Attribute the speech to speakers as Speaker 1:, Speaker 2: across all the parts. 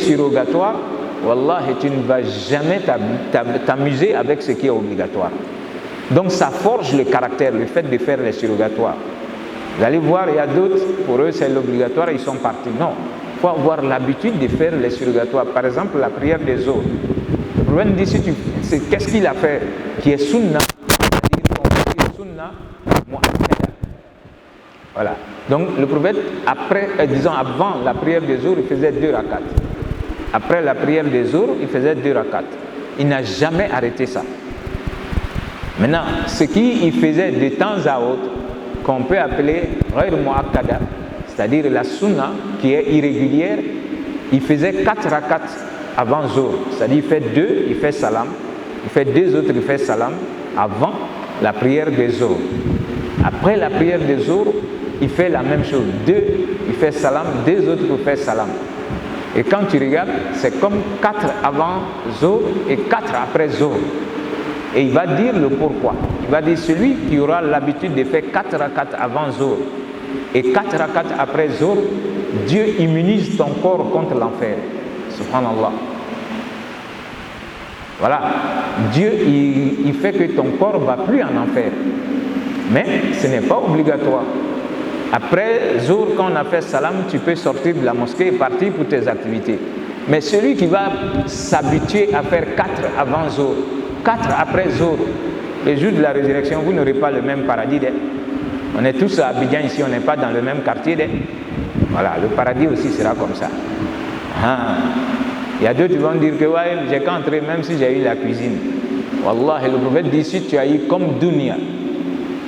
Speaker 1: surrogatoire, wallah, tu ne vas jamais t'amuser avec ce qui est obligatoire. Donc ça forge le caractère, le fait de faire les surrogatoires. Vous allez voir, il y a d'autres, pour eux c'est l'obligatoire, ils sont partis. Non, il faut avoir l'habitude de faire les surrogatoires. Par exemple, la prière des eaux. Le prophète dit, qu'est-ce qu'il a fait qui est sunna, c'est-à-dire qu'on fait sunna mu'akkada. Voilà. Donc le prophète, avant la prière des eaux, il faisait 2 rakats. Après la prière des eaux, il faisait 2 rakats. Il n'a jamais arrêté ça. Maintenant, ce qu'il faisait de temps à autre, qu'on peut appeler ghayr mu'akkada, c'est-à-dire la sunna qui est irrégulière, il faisait 4 rakats avant Zohr. C'est-à-dire il fait 2, il fait salam, il fait 2 autres, il fait salam avant la prière des Zohr. Après la prière des Zohr, il fait la même chose. 2, il fait salam, 2 autres, il fait salam. Et quand tu regardes, c'est comme 4 avant Zohr et 4 après Zohr. Et il va dire le pourquoi. Il va dire celui qui aura l'habitude de faire 4 rakats avant Zohr et 4 rakats après Zohr, Dieu immunise ton corps contre l'enfer. Subhanallah. Voilà. Dieu, il fait que ton corps ne va plus en enfer. Mais ce n'est pas obligatoire. Après Zohr, quand on a fait salam, tu peux sortir de la mosquée et partir pour tes activités. Mais celui qui va s'habituer à faire 4 avant Zohr, 4 après Zohr, le jour de la résurrection, vous n'aurez pas le même paradis. On est tous à Abidjan ici, on n'est pas dans le même quartier. Voilà, le paradis aussi sera comme ça. Il y a d'autres qui vont dire que ouais, j'ai qu'à entrer même si j'ai eu la cuisine. Wallah, le prophète dit si tu as eu comme dunya,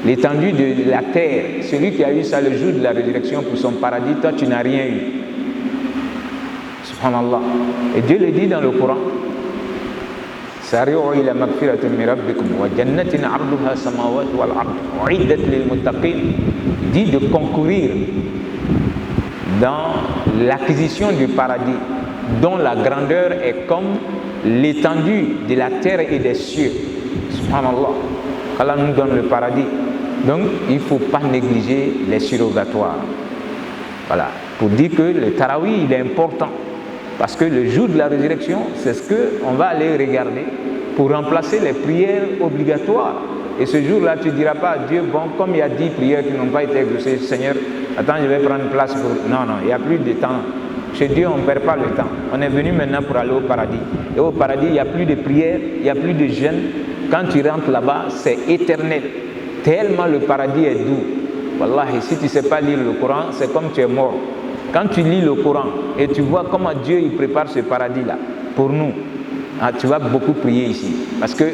Speaker 1: l'étendue de la terre, celui qui a eu ça le jour de la résurrection pour son paradis, toi tu n'as rien eu. Subhanallah. Et Dieu le dit dans le Coran. سارعوا إلى مغفرة من ربكم وجنة عرضها السماوات والأرض أعدت للمتقين. Dit de concourir dans l'acquisition du paradis dont la grandeur est comme l'étendue de la terre et des cieux. Subhanallah. Allah nous donne le paradis. Donc il ne faut pas négliger les surrogatoires. Voilà. Pour dire que le tarawih il est important. Parce que le jour de la résurrection, c'est ce qu'on va aller regarder pour remplacer les prières obligatoires. Et ce jour-là, tu ne diras pas à Dieu, bon, comme il y a 10 prières qui n'ont pas été exaucées, Seigneur, attends, je vais prendre place pour... Non, il n'y a plus de temps. Chez Dieu, on ne perd pas le temps. On est venu maintenant pour aller au paradis. Et au paradis, il n'y a plus de prières, il n'y a plus de jeûne. Quand tu rentres là-bas, c'est éternel. Tellement le paradis est doux. Wallahi, si tu ne sais pas lire le Coran, c'est comme tu es mort. Quand tu lis le Coran et tu vois comment Dieu il prépare ce paradis-là pour nous, tu vas beaucoup prier ici. Parce que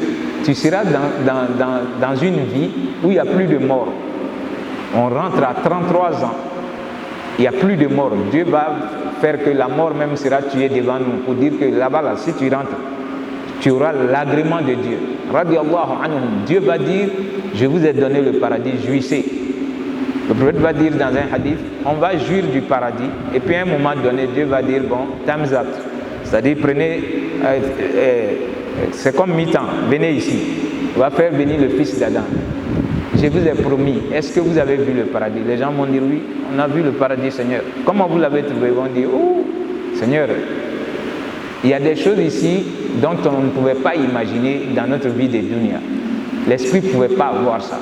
Speaker 1: tu seras dans une vie où il n'y a plus de mort. On rentre à 33 ans, il n'y a plus de mort. Dieu va faire que la mort même sera tuée devant nous pour dire que là-bas, là, si tu rentres, tu auras l'agrément de Dieu. Radiallahu anhum. Dieu va dire, je vous ai donné le paradis, jouissez. Le prophète va dire dans un hadith, on va jouir du paradis, et puis à un moment donné, Dieu va dire, bon, tamzat, c'est-à-dire prenez, c'est comme mi-temps, venez ici, on va faire venir le fils d'Adam. Je vous ai promis, est-ce que vous avez vu le paradis? Les gens vont dire oui, on a vu le paradis, Seigneur. Comment vous l'avez trouvé? Ils vont dire, oh, Seigneur, il y a des choses ici dont on ne pouvait pas imaginer dans notre vie de dunya. L'esprit ne pouvait pas avoir ça.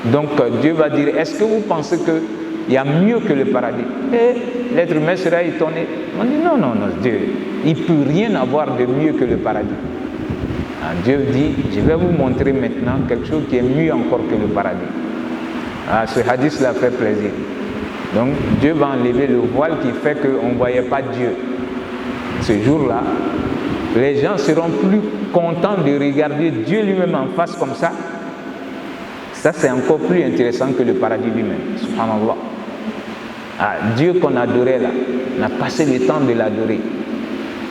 Speaker 1: Donc Dieu va dire, est-ce que vous pensez qu'il y a mieux que le paradis? Et l'être humain sera étonné. On dit non, Dieu, il ne peut rien avoir de mieux que le paradis. Dieu dit, je vais vous montrer maintenant quelque chose qui est mieux encore que le paradis. Ce hadith-là fait plaisir. Donc Dieu va enlever le voile qui fait qu'on ne voyait pas Dieu. Ce jour-là, les gens seront plus contents de regarder Dieu lui-même en face comme ça. Ça, c'est encore plus intéressant que le paradis lui-même. Subhanallah. Dieu qu'on adorait là, on a passé le temps de l'adorer.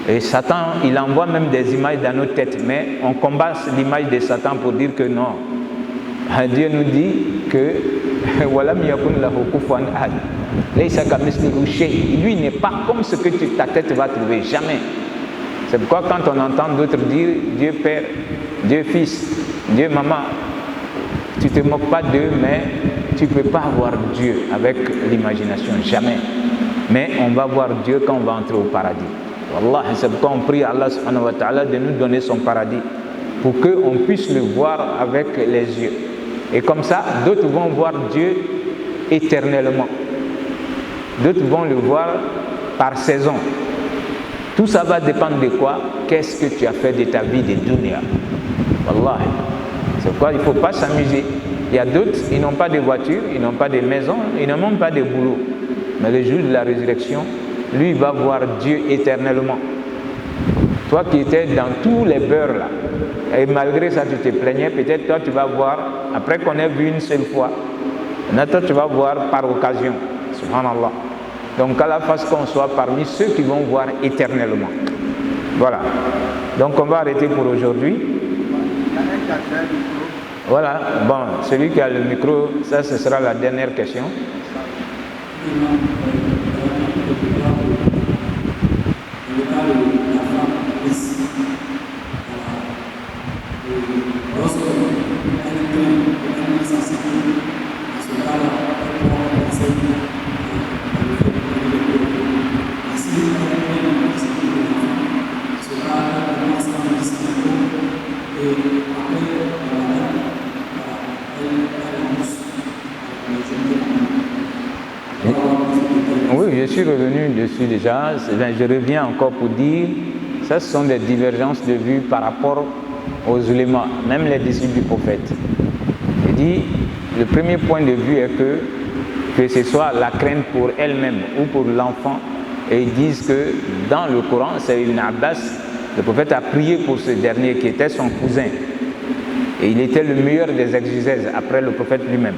Speaker 1: Et Satan, il envoie même des images dans nos têtes, mais on combat l'image de Satan pour dire que non. Dieu nous dit que lui n'est pas comme ce que ta tête va trouver, jamais. C'est pourquoi quand on entend d'autres dire Dieu Père, Dieu Fils, Dieu Maman, tu ne te moques pas d'eux, mais tu ne peux pas voir Dieu avec l'imagination, jamais. Mais on va voir Dieu quand on va entrer au paradis. Wallah, c'est pourquoi on prie Allah subhanahu wa ta'ala de nous donner son paradis, pour qu'on puisse le voir avec les yeux. Et comme ça, d'autres vont voir Dieu éternellement. D'autres vont le voir par saison. Tout ça va dépendre de quoi? Qu'est-ce que tu as fait de ta vie de dunya? Wallah. C'est pourquoi il ne faut pas s'amuser. Il y a d'autres, ils n'ont pas de voiture, ils n'ont pas de maison, ils n'ont même pas de boulot. Mais le jour de la résurrection, lui, il va voir Dieu éternellement. Toi qui étais dans tous les beurs là, et malgré ça tu te plaignais, peut-être toi tu vas voir, après qu'on ait vu une seule fois, maintenant tu vas voir par occasion. Subhanallah. Donc à la face qu'on soit parmi ceux qui vont voir éternellement. Voilà. Donc on va arrêter pour aujourd'hui. Voilà. Bon, celui qui a le micro, ça ce sera la dernière question. Oui, je suis revenu dessus déjà. Je reviens encore pour dire, ça ce sont des divergences de vues par rapport aux ulémas, même les disciples du prophète. Je dis, le premier point de vue est que ce soit la crainte pour elle-même ou pour l'enfant, et ils disent que dans le Coran, c'est Ibn Abbas, le prophète a prié pour ce dernier qui était son cousin, et il était le meilleur des exégèses après le prophète lui-même.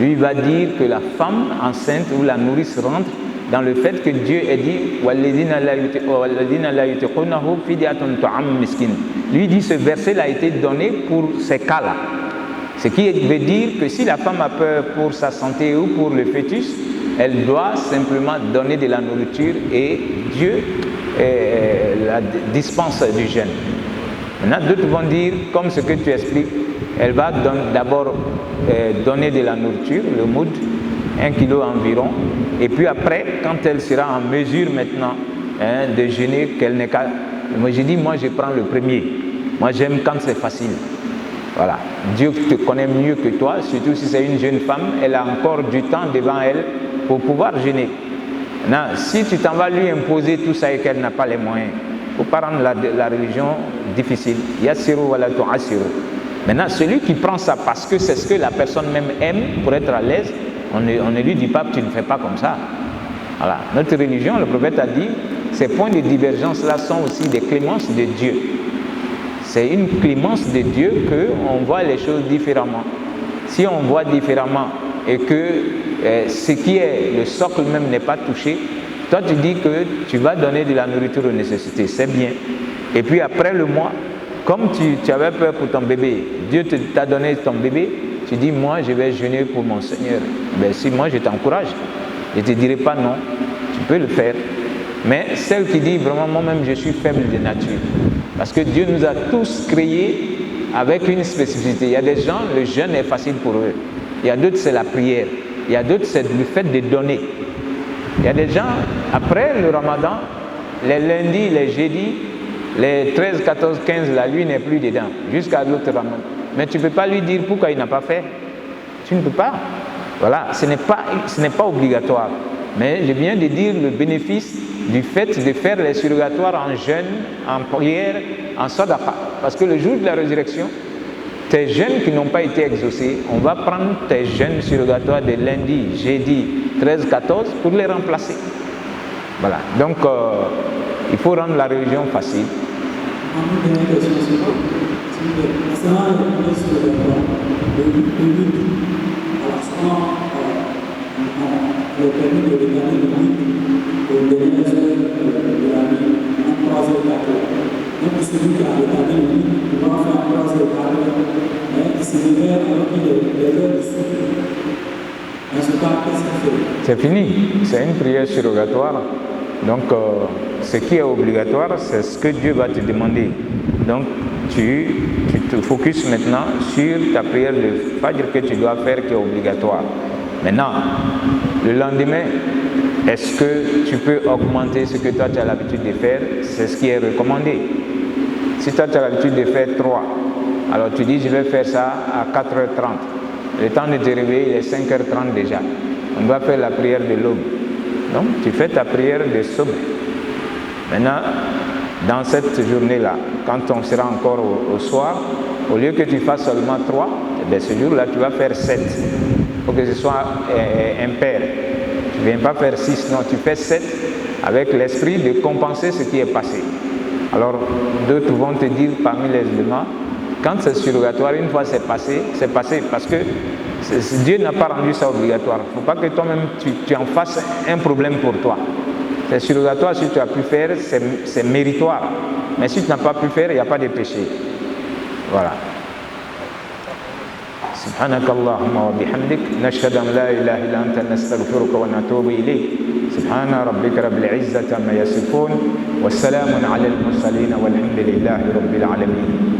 Speaker 1: Lui, il va dire que la femme enceinte ou la nourrice rentre dans le fait que Dieu a dit lui dit ce verset-là a été donné pour ces cas-là. Ce qui veut dire que si la femme a peur pour sa santé ou pour le fœtus, elle doit simplement donner de la nourriture et Dieu la dispense du jeûne. Maintenant, d'autres vont dire, comme ce que tu expliques, elle va d'abord donner de la nourriture, le moud, 1 kilo environ, et puis après, quand elle sera en mesure maintenant de jeûner, qu'elle n'est qu'à... Moi j'ai dit, moi je prends le premier. Moi j'aime quand c'est facile. Voilà. Dieu te connaît mieux que toi, surtout si c'est une jeune femme, elle a encore du temps devant elle pour pouvoir jeûner. Maintenant, si tu t'en vas lui imposer tout ça et qu'elle n'a pas les moyens, il ne faut pas rendre la religion difficile. Yassiru wa la tu'assiru. Maintenant, celui qui prend ça parce que c'est ce que la personne même aime pour être à l'aise, on ne lui dit pas que tu ne fais pas comme ça. Voilà. Notre religion, le prophète a dit, ces points de divergence-là sont aussi des clémences de Dieu. C'est une clémence de Dieu qu'on voit les choses différemment. Si on voit différemment et que ce qui est le socle même n'est pas touché, toi tu dis que tu vas donner de la nourriture aux nécessités, c'est bien. Et puis après le mois, comme tu avais peur pour ton bébé, Dieu t'a donné ton bébé, tu dis moi je vais jeûner pour mon Seigneur. Ben si moi je t'encourage, je ne te dirai pas non, tu peux le faire. Mais celle qui dit vraiment moi-même je suis faible de nature, parce que Dieu nous a tous créés avec une spécificité. Il y a des gens, le jeûne est facile pour eux. Il y a d'autres, c'est la prière. Il y a d'autres, c'est le fait de donner. Il y a des gens, après le ramadan, les lundis, les jeudis, les 13, 14, 15, la lui n'est plus dedans, jusqu'à l'autre ramadan. Mais tu ne peux pas lui dire pourquoi il n'a pas fait. Tu ne peux pas. Voilà, ce n'est pas obligatoire. Mais je viens de dire le bénéfice du fait de faire les surrogatoires en jeûne, en prière, en sadaqa. Parce que le jour de la résurrection, tes jeûnes qui n'ont pas été exaucés, on va prendre tes jeûnes surrogatoires de lundi, jeudi, 13, 14 pour les remplacer. Voilà. Donc, il faut rendre la religion facile.
Speaker 2: Le permis de regarder le mythe aux dernières heures de la nuit, en 3 heures 4 heures. Donc celui qui a regardé le mythe, il va faire en 3 heures 4 heures, mais il se réveille alors qu'il est l'heure de souffle. En ce cas, qu'est-ce qu'il fait?
Speaker 1: C'est fini, c'est une prière surrogatoire. Donc ce qui est obligatoire, c'est ce que Dieu va te demander. Donc tu te focuses maintenant sur ta prière de Fajr que tu dois faire qui est obligatoire. Maintenant, le lendemain, Est-ce que tu peux augmenter ce que toi tu as l'habitude de faire? C'est ce qui est recommandé. Si toi tu as l'habitude de faire 3, alors tu dis je vais faire ça à 4h30. Le temps de te réveiller, il est 5h30 déjà. On doit faire la prière de l'aube. Donc tu fais ta prière de subh. Maintenant, dans cette journée-là, quand on sera encore au soir, au lieu que tu fasses seulement 3, eh bien, ce jour-là tu vas faire 7. Il faut que ce soit impair. Tu ne viens pas faire 6, non, tu fais 7 avec l'esprit de compenser ce qui est passé. Alors, d'autres vont te dire parmi les éléments, quand c'est surrogatoire, une fois c'est passé parce que Dieu n'a pas rendu ça obligatoire. Il ne faut pas que toi-même tu en fasses un problème pour toi. C'est surrogatoire, si tu as pu faire, c'est méritoire. Mais si tu n'as pas pu faire, il n'y a pas de péché. Voilà. سبحانك اللهم وبحمدك نشهد أن لا إله إلا أنت نستغفرك ونتوب إليك سبحان ربك رب العزة عما يصفون والسلام على المرسلين والحمد لله رب العالمين